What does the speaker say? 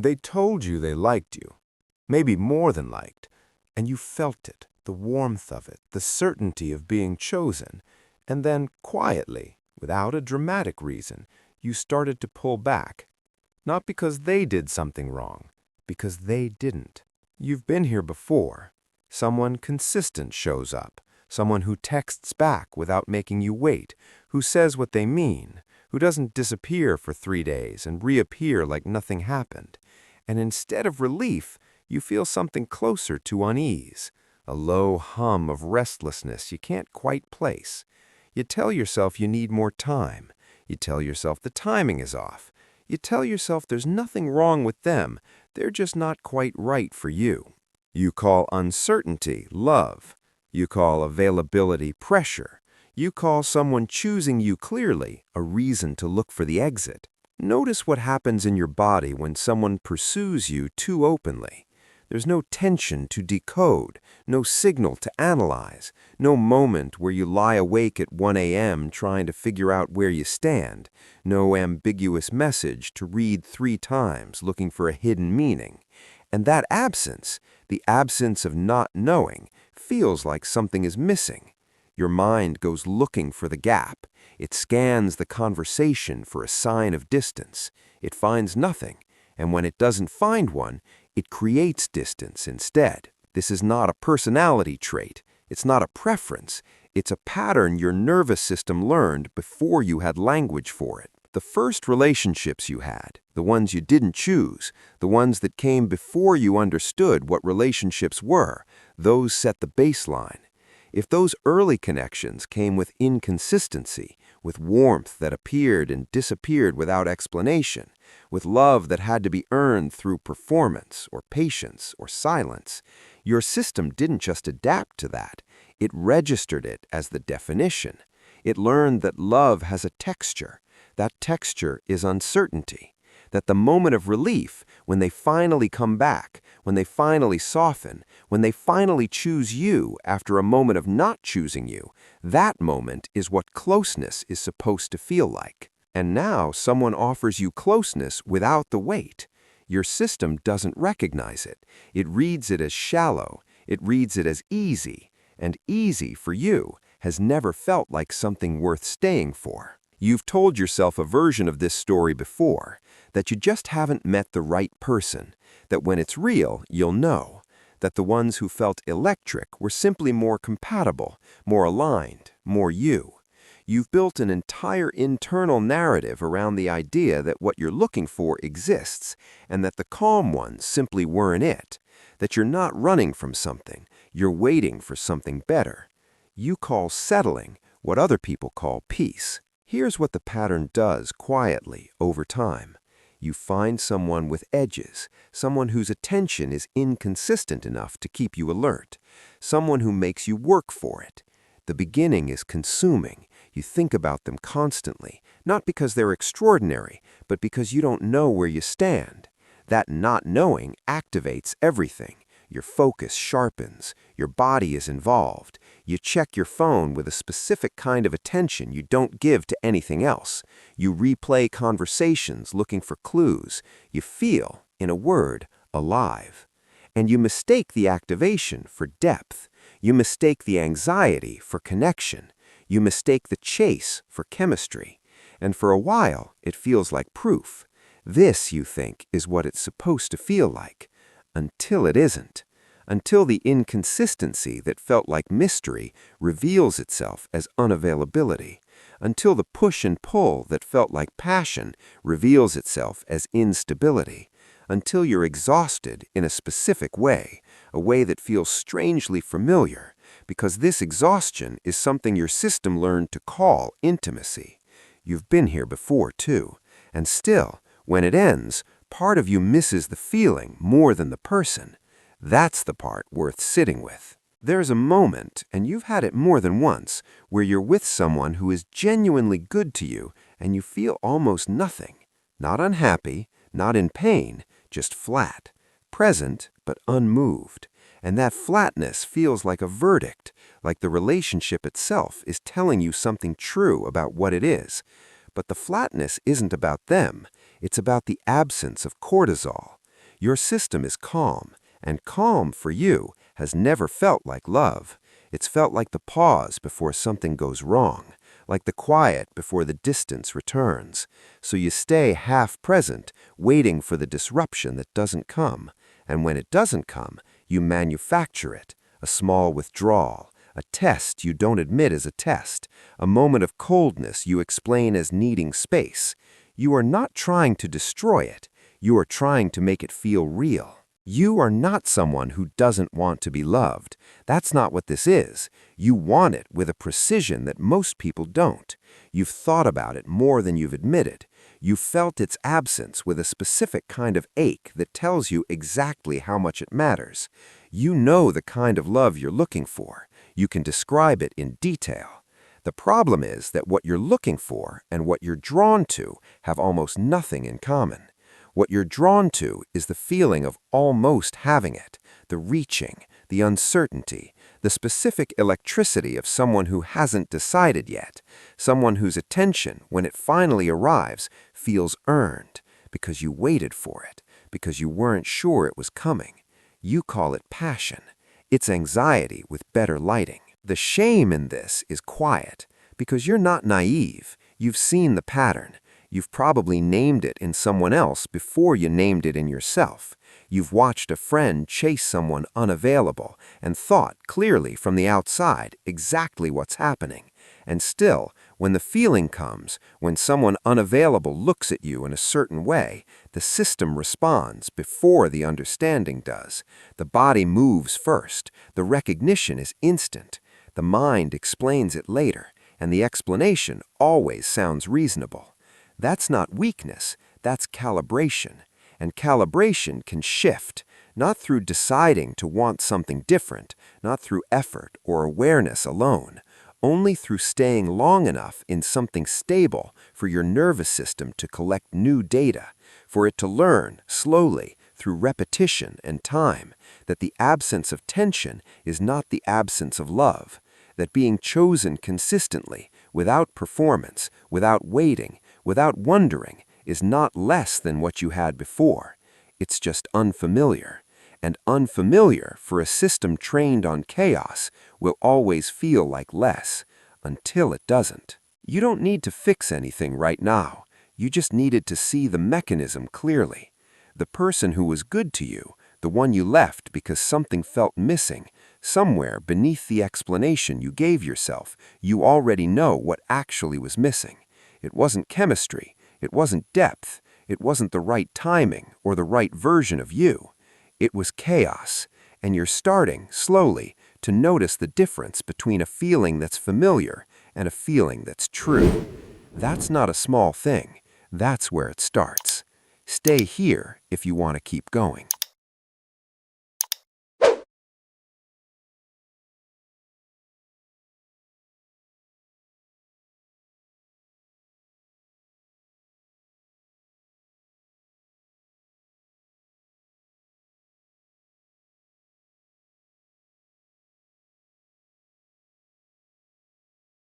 They told you they liked you, maybe more than liked, and you felt it, the warmth of it, the certainty of being chosen, and then quietly, without a dramatic reason, you started to pull back. Not because they did something wrong, because they didn't. You've been here before. Someone consistent shows up, someone who texts back without making you wait, who says what they mean, who doesn't disappear for 3 days and reappear like nothing happened. And instead of relief, you feel something closer to unease, a low hum of restlessness you can't quite place. You tell yourself you need more time. You tell yourself the timing is off. You tell yourself there's nothing wrong with them, they're just not quite right for you. You call uncertainty love. You call availability pressure. You call someone choosing you clearly a reason to look for the exit. Notice what happens in your body when someone pursues you too openly. There's no tension to decode, no signal to analyze, no moment where you lie awake at 1 a.m. trying to figure out where you stand, no ambiguous message to read 3 times looking for a hidden meaning. And that absence, the absence of not knowing, feels like something is missing. Your mind goes looking for the gap. It scans the conversation for a sign of distance. It finds nothing, and when it doesn't find one, it creates distance instead. This is not a personality trait. It's not a preference. It's a pattern your nervous system learned before you had language for it. The first relationships you had, the ones you didn't choose, the ones that came before you understood what relationships were, those set the baseline. If those early connections came with inconsistency, with warmth that appeared and disappeared without explanation, with love that had to be earned through performance or patience or silence, your system didn't just adapt to that. It registered it as the definition. It learned that love has a texture. That texture is uncertainty. That the moment of relief, when they finally come back, when they finally soften, when they finally choose you after a moment of not choosing you, that moment is what closeness is supposed to feel like. And now someone offers you closeness without the weight. Your system doesn't recognize it. It reads it as shallow. It reads it as easy. And easy for you has never felt like something worth staying for. You've told yourself a version of this story before, that you just haven't met the right person, that when it's real, you'll know, that the ones who felt electric were simply more compatible, more aligned, more you. You've built an entire internal narrative around the idea that what you're looking for exists, and that the calm ones simply weren't it, that you're not running from something, you're waiting for something better. You call settling what other people call peace. Here's what the pattern does quietly over time. You find someone with edges, someone whose attention is inconsistent enough to keep you alert, someone who makes you work for it. The beginning is consuming. You think about them constantly, not because they're extraordinary, but because you don't know where you stand. That not knowing activates everything. Your focus sharpens. Your body is involved. You check your phone with a specific kind of attention you don't give to anything else. You replay conversations looking for clues. You feel, in a word, alive. And you mistake the activation for depth. You mistake the anxiety for connection. You mistake the chase for chemistry. And for a while, it feels like proof. This, you think, is what it's supposed to feel like. Until it isn't. Until the inconsistency that felt like mystery reveals itself as unavailability. Until the push and pull that felt like passion reveals itself as instability. Until you're exhausted in a specific way, a way that feels strangely familiar, because this exhaustion is something your system learned to call intimacy. You've been here before, too. And still, when it ends, part of you misses the feeling more than the person. That's the part worth sitting with. There's a moment, and you've had it more than once, where you're with someone who is genuinely good to you and you feel almost nothing. Not unhappy, not in pain, just flat. Present, but unmoved. And that flatness feels like a verdict, like the relationship itself is telling you something true about what it is. But the flatness isn't about them. It's about the absence of cortisol. Your system is calm, and calm for you has never felt like love. It's felt like the pause before something goes wrong, like the quiet before the distance returns. So you stay half present, waiting for the disruption that doesn't come. And when it doesn't come, you manufacture it, a small withdrawal, a test you don't admit as a test, a moment of coldness you explain as needing space. You are not trying to destroy it. You are trying to make it feel real. You are not someone who doesn't want to be loved. That's not what this is. You want it with a precision that most people don't. You've thought about it more than you've admitted. You've felt its absence with a specific kind of ache that tells you exactly how much it matters. You know the kind of love you're looking for. You can describe it in detail. The problem is that what you're looking for and what you're drawn to have almost nothing in common. What you're drawn to is the feeling of almost having it, the reaching, the uncertainty, the specific electricity of someone who hasn't decided yet, someone whose attention, when it finally arrives, feels earned, because you waited for it, because you weren't sure it was coming. You call it passion. It's anxiety with better lighting. The shame in this is quiet, because you're not naive. You've seen the pattern. You've probably named it in someone else before you named it in yourself. You've watched a friend chase someone unavailable and thought clearly from the outside exactly what's happening. And still, when the feeling comes, when someone unavailable looks at you in a certain way, the system responds before the understanding does. The body moves first. The recognition is instant. The mind explains it later, and the explanation always sounds reasonable. That's not weakness, that's calibration. And calibration can shift, not through deciding to want something different, not through effort or awareness alone, only through staying long enough in something stable for your nervous system to collect new data, for it to learn, slowly, through repetition and time, that the absence of tension is not the absence of love, that being chosen consistently, without performance, without waiting, without wondering, is not less than what you had before. It's just unfamiliar. And unfamiliar for a system trained on chaos will always feel like less, until it doesn't. You don't need to fix anything right now. You just needed to see the mechanism clearly. The person who was good to you, the one you left because something felt missing, somewhere beneath the explanation you gave yourself, you already know what actually was missing. It wasn't chemistry. It wasn't depth. It wasn't the right timing or the right version of you. It was chaos, and you're starting, slowly, to notice the difference between a feeling that's familiar and a feeling that's true. That's not a small thing. That's where it starts. Stay here if you want to keep going.